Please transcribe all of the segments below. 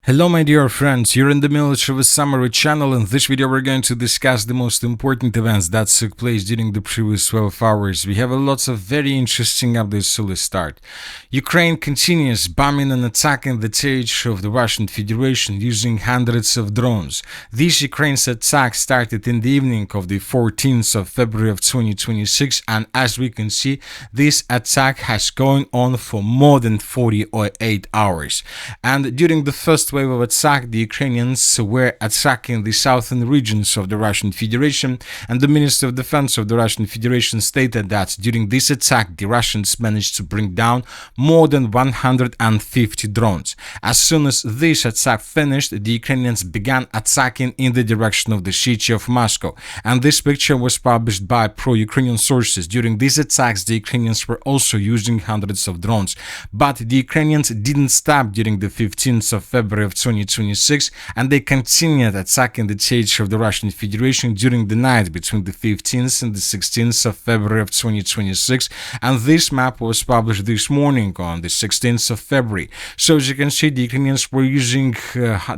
Hello my dear friends, you're in the Military Summary channel. In this video we're going to discuss the most important events that took place during the previous 12 hours. We have lots of very interesting updates, so let's start. Ukraine continues bombing and attacking the territory of the Russian Federation using hundreds of drones. This Ukraine's attack started in the evening of the 14th of February of 2026, and as we can see, this attack has going on for more than 48 hours. And during the first wave of attack, the Ukrainians were attacking the southern regions of the Russian Federation, and the Minister of Defense of the Russian Federation stated that during this attack the Russians managed to bring down more than 150 drones. As soon as this attack finished, the Ukrainians began attacking in the direction of the city of Moscow, and this picture was published by pro-Ukrainian sources. During these attacks, the Ukrainians were also using hundreds of drones, but the Ukrainians didn't stop during the 15th of February of 2026, and they continued attacking the territory of the Russian Federation during the night between the 15th and the 16th of February of 2026, and this map was published this morning on the 16th of February. So as you can see, the Ukrainians were using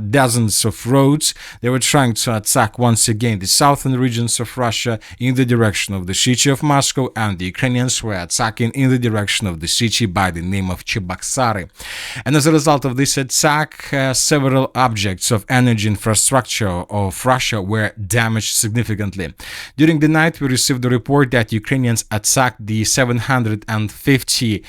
dozens of roads. They were trying to attack once again the southern regions of Russia in the direction of the city of Moscow, and the Ukrainians were attacking in the direction of the city by the name of Cheboksary. And as a result of this attack, several objects of energy infrastructure of Russia were damaged significantly. During the night, we received a report that Ukrainians attacked the 750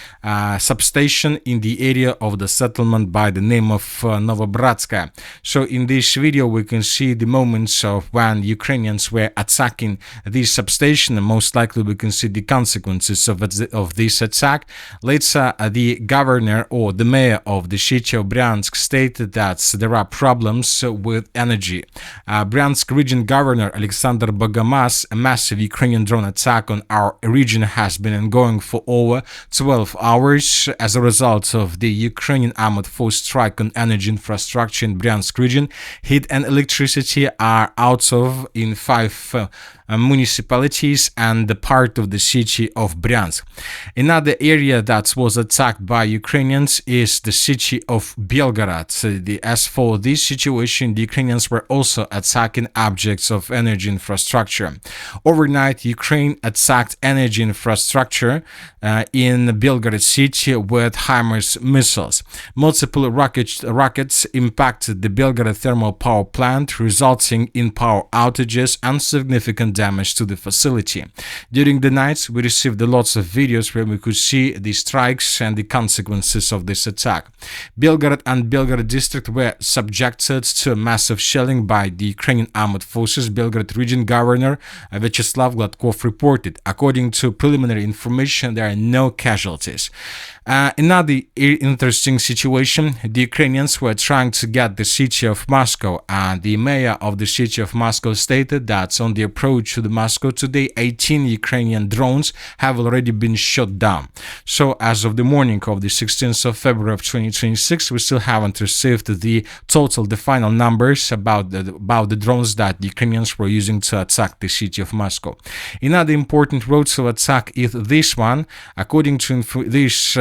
substation in the area of the settlement by the name of Novobratska. So in this video, we can see the moments of when Ukrainians were attacking this substation, and most likely we can see the consequences of this attack. Later, the governor or the mayor of the city of Bryansk stated that there are problems with energy. Bryansk region governor Alexander Bogomaz, a massive Ukrainian drone attack on our region has been ongoing for over 12 hours. As a result of the Ukrainian armed force strike on energy infrastructure in Bryansk region, heat and electricity are out of in 5 municipalities and the part of the city of Bryansk. Another area that was attacked by Ukrainians is the city of Belgorod. As for this situation, the Ukrainians were also attacking objects of energy infrastructure. Overnight, Ukraine attacked energy infrastructure in Belgorod city with HIMARS missiles. Multiple rockets impacted the Belgorod thermal power plant, resulting in power outages and significant damage to the facility. During the nights, we received lots of videos where we could see the strikes and the consequences of this attack. Belgorod and Belgorod district were subjected to massive shelling by the Ukrainian armed forces, Belgorod region governor Vyacheslav Gladkov reported. According to preliminary information, there are no casualties. Another interesting situation, the Ukrainians were trying to get the city of Moscow, and the mayor of the city of Moscow stated that on the approach to the Moscow today, 18 Ukrainian drones have already been shot down. So as of the morning of the 16th of February of 2026, we still haven't received the final numbers about the drones that the Ukrainians were using to attack the city of Moscow. Another important road to attack is this one. According to this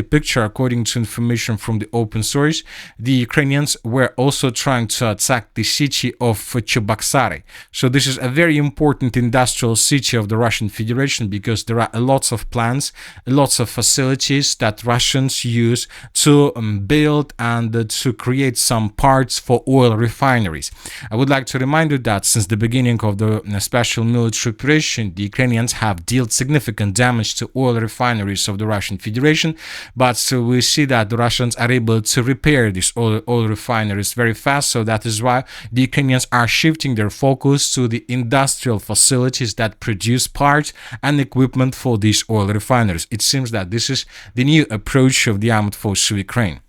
picture, according to information from the open source, the Ukrainians were also trying to attack the city of Cheboksary. So this is a very important industrial city of the Russian Federation because there are lots of plants, lots of facilities that Russians use to build and to create some parts for oil refineries. I would like to remind you that since the beginning of the special military operation, the Ukrainians have dealt significant damage to oil refineries of the Russian Federation, but we see that the Russians are able to repair these oil refineries very fast. So that is why the Ukrainians are shifting their focus to the industrial facilities that produce parts and equipment for these oil refineries. It seems that this is the new approach of the armed forces of Ukraine.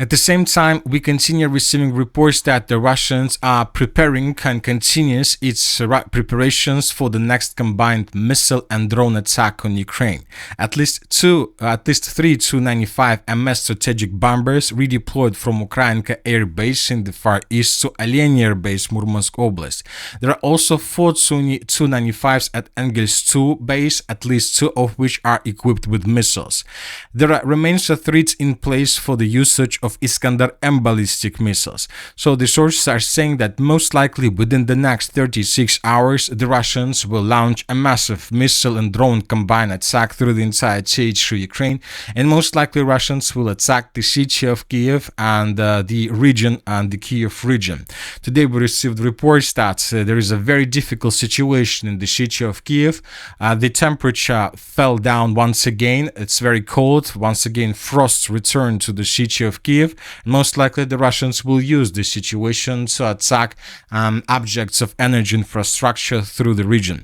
At the same time, we continue receiving reports that the Russians are preparing and continues its preparations for the next combined missile and drone attack on Ukraine. At least three Tu-95 MS strategic bombers redeployed from Ukrainka Air Base in the Far East to Olenyi Air Base, Murmansk Oblast. There are also 4 Tu-95s at Engels 2 base, at least 2 of which are equipped with missiles. There remains a threat in place for the usage of Iskander-M ballistic missiles. So the sources are saying that most likely within the next 36 hours, the Russians will launch a massive missile and drone combined attack through the entire territory of Ukraine, and most likely Russians will attack the city of Kiev and the region and the Kiev region. Today we received reports that there is a very difficult situation in the city of Kiev. The temperature fell down once again. It's very cold. Once again, frost returned to the city of Kiev. Most likely the Russians will use this situation to attack objects of energy infrastructure through the region.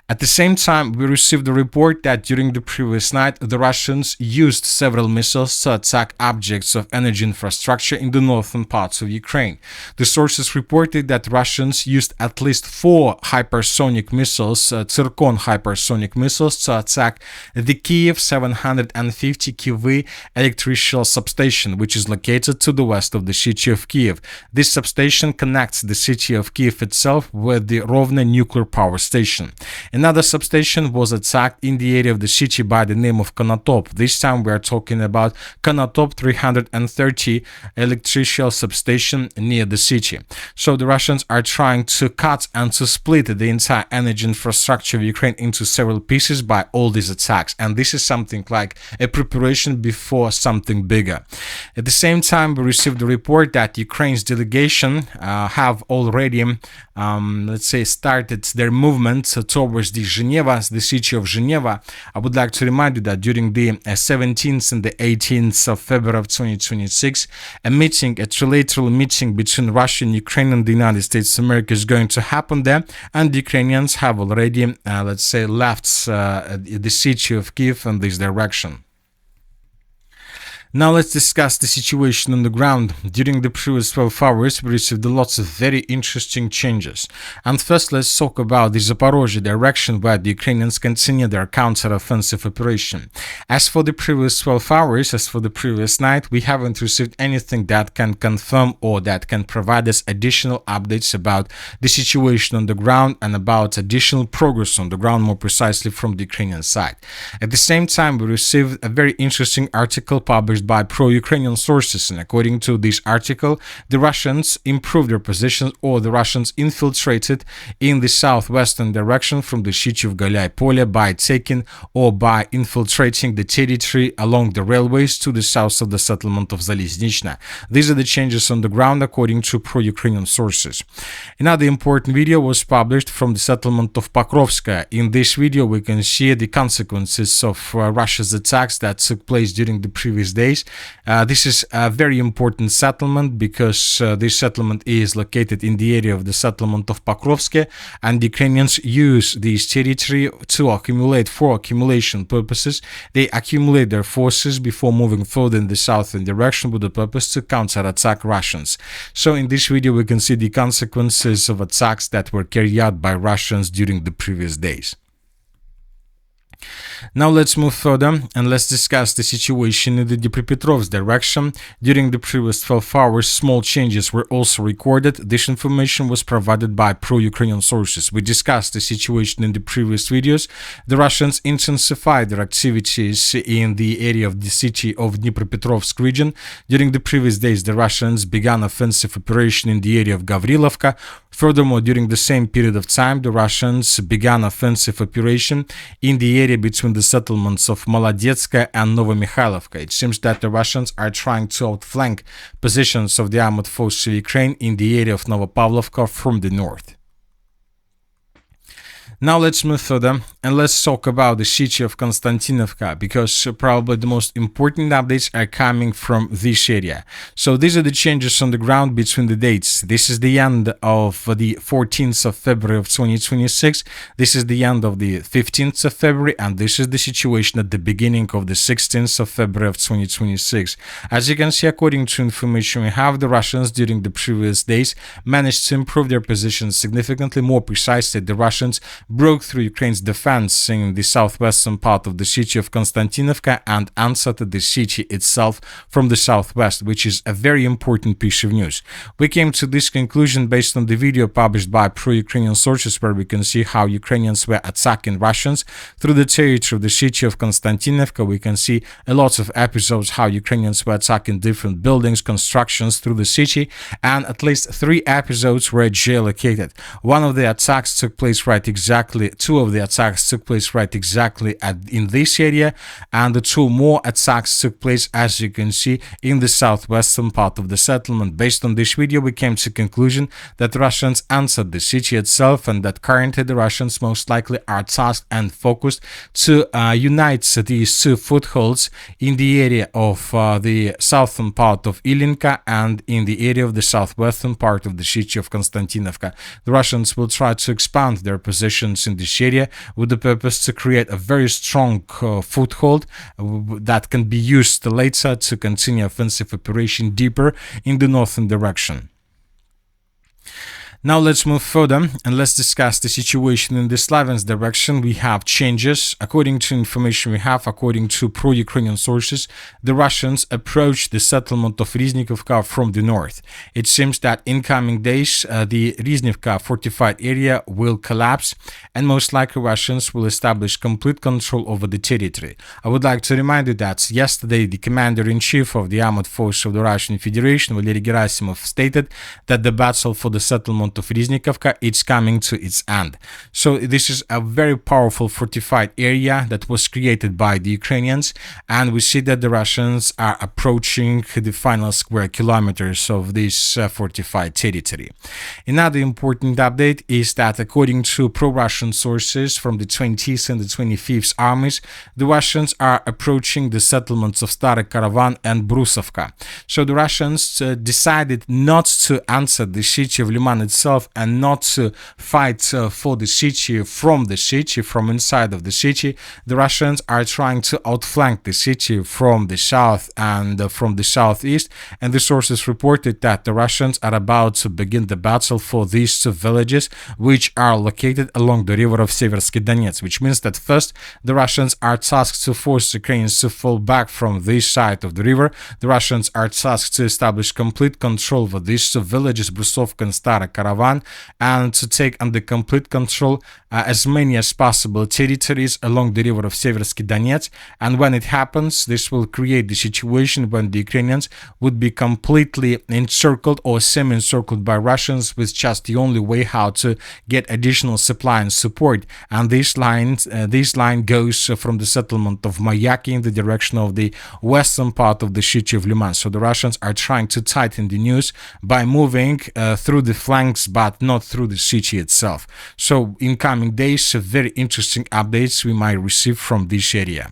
At the same time, we received a report that during the previous night, the Russians used several missiles to attack objects of energy infrastructure in the northern parts of Ukraine. The sources reported that Russians used at least 4 hypersonic missiles, Tsirkon hypersonic missiles, to attack the Kiev 750 kV electrical substation, which is located to the west of the city of Kiev. This substation connects the city of Kiev itself with the Rovne nuclear power station. Another substation was attacked in the area of the city by the name of Konotop. This time we are talking about Konotop 330 electrical substation near the city. So the Russians are trying to cut and to split the entire energy infrastructure of Ukraine into several pieces by all these attacks. And this is something like a preparation before something bigger. At the same time, we received the report that Ukraine's delegation have already, let's say, started their movement towards the Geneva, the city of Geneva. I would like to remind you that during the 17th and the 18th of February of 2026, a trilateral meeting between Russia and Ukraine and the United States of America is going to happen there, and the Ukrainians have already, let's say, left the city of Kiev in this direction. Now let's discuss the situation on the ground. During the previous 12 hours, we received lots of very interesting changes. And first, let's talk about the Zaporozhye direction where the Ukrainians continue their counter-offensive operation. As for the previous 12 hours, as for the previous night, we haven't received anything that can confirm or that can provide us additional updates about the situation on the ground and about additional progress on the ground, more precisely from the Ukrainian side. At the same time, we received a very interesting article published by pro-Ukrainian sources, and according to this article, the Russians improved their positions, or the Russians infiltrated in the southwestern direction from the city of Galyai-Pole by taking or by infiltrating the territory along the railways to the south of the settlement of Zaliznichna. These are the changes on the ground according to pro-Ukrainian sources. Another important video was published from the settlement of Pokrovska. In this video, we can see the consequences of Russia's attacks that took place during the previous days. This is a very important settlement because this settlement is located in the area of the settlement of Pokrovsk, and the Ukrainians use this territory to accumulate for accumulation purposes. They accumulate their forces before moving further in the southern direction with the purpose to counterattack Russians. So in this video we can see the consequences of attacks that were carried out by Russians during the previous days. Now let's move further and let's discuss the situation in the Dnipropetrovsk direction. During the previous 12 hours, small changes were also recorded. This information was provided by pro-Ukrainian sources. We discussed the situation in the previous videos. The Russians intensified their activities in the area of the city of Dnipropetrovsk region. During the previous days, the Russians began offensive operation in the area of Gavrilovka. Furthermore, during the same period of time, the Russians began offensive operation in the area between the settlements of Molodetska and Novomikhailivka. It seems that the Russians are trying to outflank positions of the armored forces of Ukraine in the area of Novopavlovka from the north. Now let's move further and let's talk about the city of Kostiantynivka, because probably the most important updates are coming from this area. So these are the changes on the ground between the dates. This is the end of the 14th of February of 2026. This is the end of the 15th of February, and this is the situation at the beginning of the 16th of February of 2026. As you can see, according to information we have, the Russians during the previous days managed to improve their positions significantly. More precisely, the Russians broke through Ukraine's defense in the southwestern part of the city of Kostiantynivka and answered the city itself from the southwest, which is a very important piece of news. We came to this conclusion based on the video published by pro-Ukrainian sources, where we can see how Ukrainians were attacking Russians through the territory of the city of Kostiantynivka. We can see a lot of episodes how Ukrainians were attacking different buildings, constructions through the city, and at least 3 episodes were geolocated. One of the attacks took place right exactly, 2 of the attacks took place right exactly in this area, and the 2 more attacks took place, as you can see, in the southwestern part of the settlement. Based on this video, we came to the conclusion that Russians answered the city itself, and that currently the Russians most likely are tasked and focused to unite these 2 footholds in the area of the southern part of Ilinka and in the area of the southwestern part of the city of Kostiantynivka. The Russians will try to expand their positions in this area with the purpose to create a very strong foothold that can be used later to continue offensive operation deeper in the northern direction. Now let's move further and let's discuss the situation in the Slaviansk direction. We have changes. According to information we have, according to pro-Ukrainian sources, the Russians approached the settlement of Riznikovka from the north. It seems that in coming days, the Riznikovka fortified area will collapse, and most likely Russians will establish complete control over the territory. I would like to remind you that yesterday the commander-in-chief of the armed force of the Russian Federation, Valery Gerasimov, stated that the battle for the settlement of Riznikovka is coming to its end. So this is a very powerful fortified area that was created by the Ukrainians, and we see that the Russians are approaching the final square kilometers of this fortified territory. Another important update is that according to pro-Russian sources from the 20th and the 25th armies, the Russians are approaching the settlements of Stary Karavan and Brusovka. So the Russians decided not to answer the city of Liman itself and not to fight for the city, from inside of the city. The Russians are trying to outflank the city from the south and from the southeast, and the sources reported that the Russians are about to begin the battle for these 2 villages, which are located along the river of Seversky Donets, which means that first the Russians are tasked to force Ukrainians to fall back from this side of the river. The Russians are tasked to establish complete control over these 2 villages, Brusovka and Stary Karavan, and to take under complete control as many as possible territories along the river of Seversky Donets. And when it happens, this will create the situation when the Ukrainians would be completely encircled or semi-encircled by Russians, with just the only way how to get additional supply and support. And this line goes from the settlement of Mayaki in the direction of the western part of the city of Liman. So the Russians are trying to tighten the news by moving through the flanks, but not through the city itself. So in coming days, very interesting updates we might receive from this area.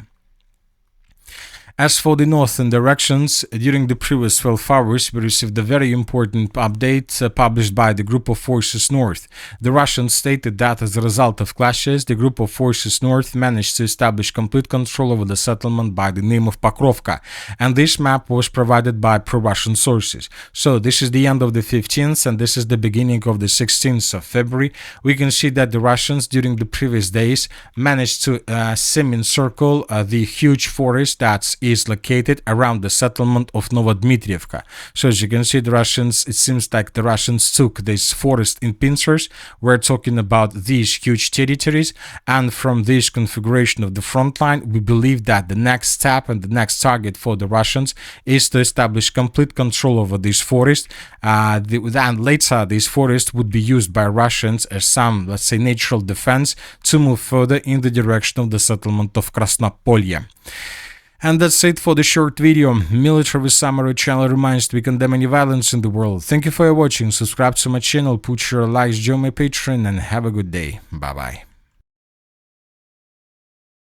As for the northern directions, during the previous 12 hours, we received a very important update published by the Group of Forces North. The Russians stated that as a result of clashes, the Group of Forces North managed to establish complete control over the settlement by the name of Pokrovka, and this map was provided by pro-Russian sources. So this is the end of the 15th, and this is the beginning of the 16th of February. We can see that the Russians during the previous days managed to semi-encircle the huge forest that is located around the settlement of Novodmitrievka. So as you can see, the Russians, it seems like the Russians took this forest in pincers. We're talking about these huge territories, and from this configuration of the front line, we believe that the next step and the next target for the Russians is to establish complete control over this forest. And later, this forest would be used by Russians as some, let's say, natural defense to move further in the direction of the settlement of Krasnopolye. And that's it for the short video. Military Summary channel reminds to we condemn any violence in the world. Thank you for watching. Subscribe to my channel, put your likes, join my Patreon, and have a good day. Bye bye.